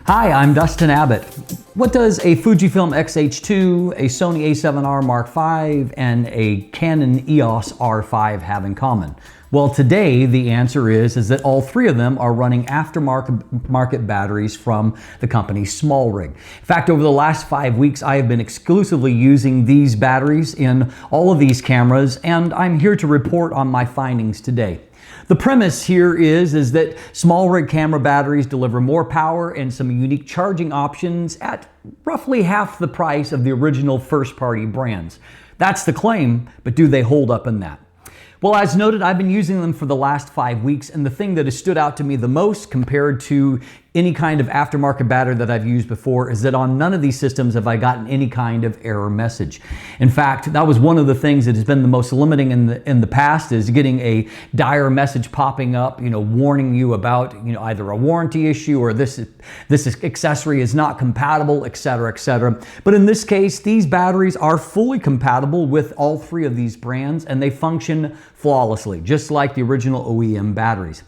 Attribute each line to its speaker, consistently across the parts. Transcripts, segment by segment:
Speaker 1: Hi, I'm Dustin Abbott. What does a Fujifilm X-H2, a Sony a7R Mark V, and a Canon EOS R5 have in common? Well, today the answer is that all three of them are running aftermarket batteries from the company SmallRig. In fact, over the last 5 weeks, I have been exclusively using these batteries in all of these cameras, and I'm here to report on my findings today. The premise here is that SmallRig camera batteries deliver more power and some unique charging options at roughly half the price of the original first-party brands. That's the claim, but do they hold up in that? Well, as noted, I've been using them for the last 5 weeks, and the thing that has stood out to me the most compared to any kind of aftermarket battery that I've used before is that on none of these systems have I gotten any kind of error message. In fact, that was one of the things that has been the most limiting in the past, is getting a dire message popping up, warning you about, either a warranty issue or this accessory is not compatible, etc., etc. But in this case, these batteries are fully compatible with all three of these brands, and they function flawlessly, just like the original OEM batteries.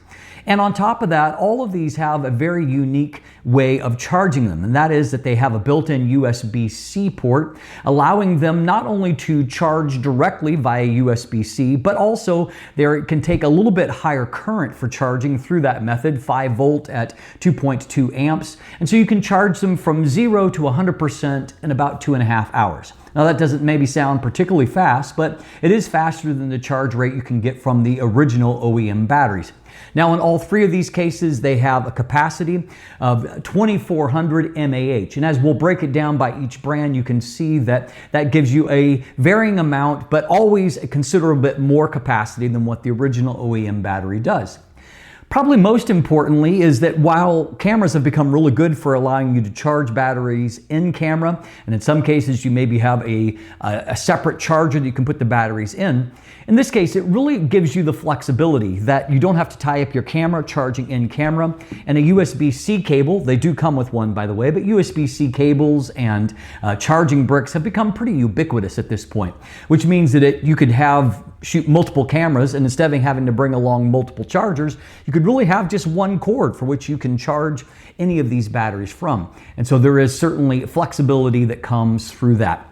Speaker 1: And on top of that, all of these have a very unique way of charging them, and that is that they have a built-in USB-C port, allowing them not only to charge directly via USB-C, but also they can take a little bit higher current for charging through that method, 5 volt at 2.2 amps. And so you can charge them from 0 to 100% in about 2.5 hours. Now that doesn't maybe sound particularly fast, but it is faster than the charge rate you can get from the original OEM batteries. Now in all three of these cases, they have a capacity of 2400 mAh. And as we'll break it down by each brand, you can see that that gives you a varying amount, but always a considerable bit more capacity than what the original OEM battery does. Probably most importantly is that while cameras have become really good for allowing you to charge batteries in camera, and in some cases you maybe have a separate charger that you can put the batteries in this case it really gives you the flexibility that you don't have to tie up your camera charging in camera, and a USB-C cable, they do come with one by the way, but USB-C cables and charging bricks have become pretty ubiquitous at this point, which means that you could shoot multiple cameras, and instead of having to bring along multiple chargers, you could really have just one cord for which you can charge any of these batteries from. And so there is certainly flexibility that comes through that.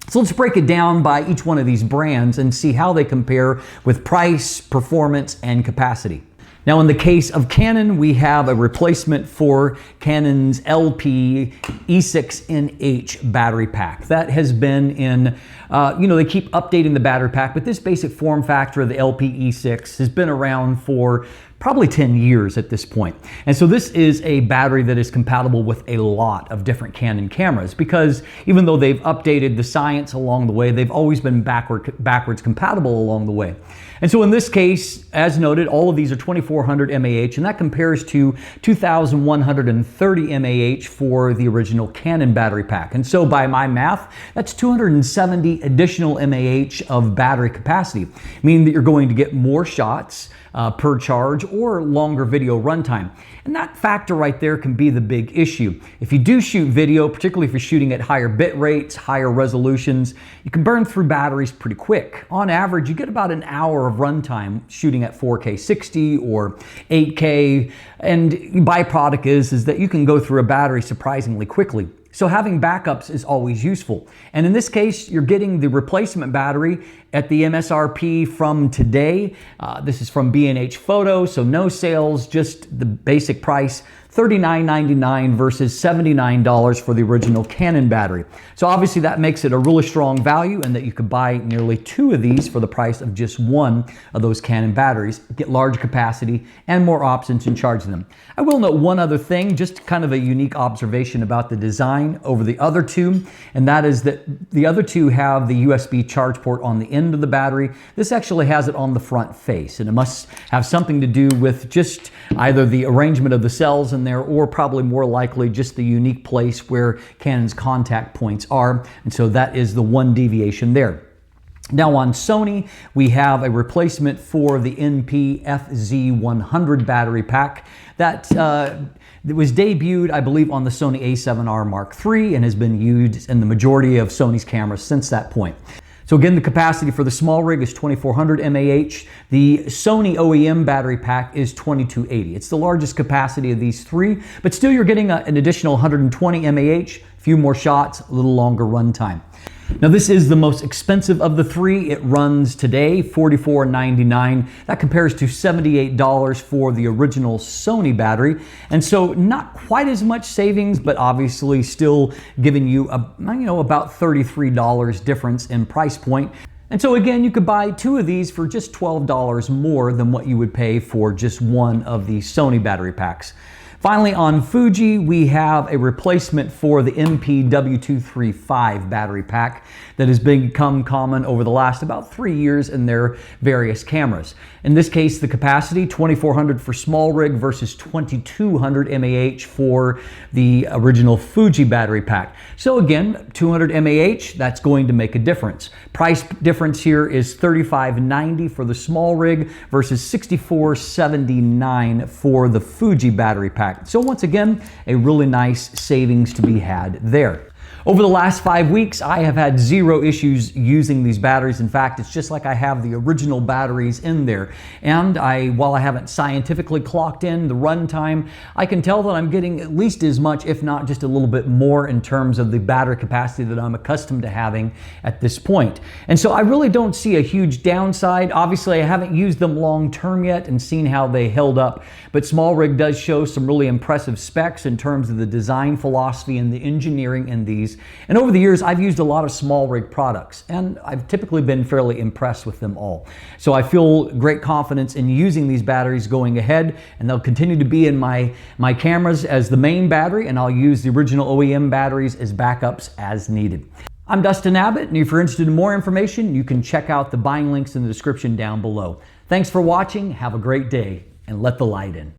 Speaker 1: So let's break it down by each one of these brands and see how they compare with price, performance, and capacity. Now in the case of Canon, we have a replacement for Canon's LP-E6NH battery pack. That has been in, they keep updating the battery pack, but this basic form factor of the LP-E6 has been around for probably 10 years at this point. And so this is a battery that is compatible with a lot of different Canon cameras, because even though they've updated the science along the way, they've always been backwards compatible along the way. And so in this case, as noted, all of these are 2400 mAh, and that compares to 2130 mAh for the original Canon battery pack. And so by my math, that's 270 additional mAh of battery capacity, meaning that you're going to get more shots per charge or longer video runtime. And that factor right there can be the big issue. If you do shoot video, particularly if you're shooting at higher bit rates, higher resolutions, you can burn through batteries pretty quick. On average, you get about an hour of runtime shooting at 4K 60 or 8K, and byproduct is that you can go through a battery surprisingly quickly. So having backups is always useful. And in this case, you're getting the replacement battery at the MSRP from today. This is from B&H Photo, so no sales, just the basic price, $39.99 versus $79 for the original Canon battery. So obviously that makes it a really strong value, and that you could buy nearly 2 of these for the price of just 1 of those Canon batteries, get large capacity and more options in charging them. I will note one other thing, just kind of a unique observation about the design over the other two, and that is that the other two have the USB charge port on the end of the battery. This actually has it on the front face, and it must have something to do with just either the arrangement of the cells in there, or probably more likely just the unique place where Canon's contact points are, and so that is the one deviation there. Now on Sony, we have a replacement for the NP-FZ100 battery pack that was debuted, I believe, on the Sony a7R Mark III and has been used in the majority of Sony's cameras since that point. So again, the capacity for the SmallRig is 2400 mAh. The Sony OEM battery pack is 2280. It's the largest capacity of these three, but still you're getting an additional 120 mAh, a few more shots, a little longer runtime. Now this is the most expensive of the three. It runs today $44.99. That compares to $78 for the original Sony battery. And so not quite as much savings, but obviously still giving you about $33 difference in price point. And so again, you could buy two of these for just $12 more than what you would pay for just one of the Sony battery packs. Finally, on Fuji, we have a replacement for the NP-W235 battery pack that has become common over the last about 3 years in their various cameras. In this case, the capacity, 2400 for SmallRig versus 2200 mAh for the original Fuji battery pack. So again, 200 mAh, that's going to make a difference. Price difference here is $35.90 for the SmallRig versus $64.79 for the Fuji battery pack. So once again, a really nice savings to be had there. Over the last 5 weeks, I have had zero issues using these batteries. In fact, it's just like I have the original batteries in there. And while I haven't scientifically clocked in the runtime, I can tell that I'm getting at least as much, if not just a little bit more, in terms of the battery capacity that I'm accustomed to having at this point. And so I really don't see a huge downside. Obviously, I haven't used them long term yet and seen how they held up, but SmallRig does show some really impressive specs in terms of the design philosophy and the engineering in these. And over the years, I've used a lot of SmallRig products, and I've typically been fairly impressed with them all. So I feel great confidence in using these batteries going ahead, and they'll continue to be in my cameras as the main battery, and I'll use the original OEM batteries as backups as needed. I'm Dustin Abbott, and if you're interested in more information, you can check out the buying links in the description down below. Thanks for watching, have a great day, and let the light in.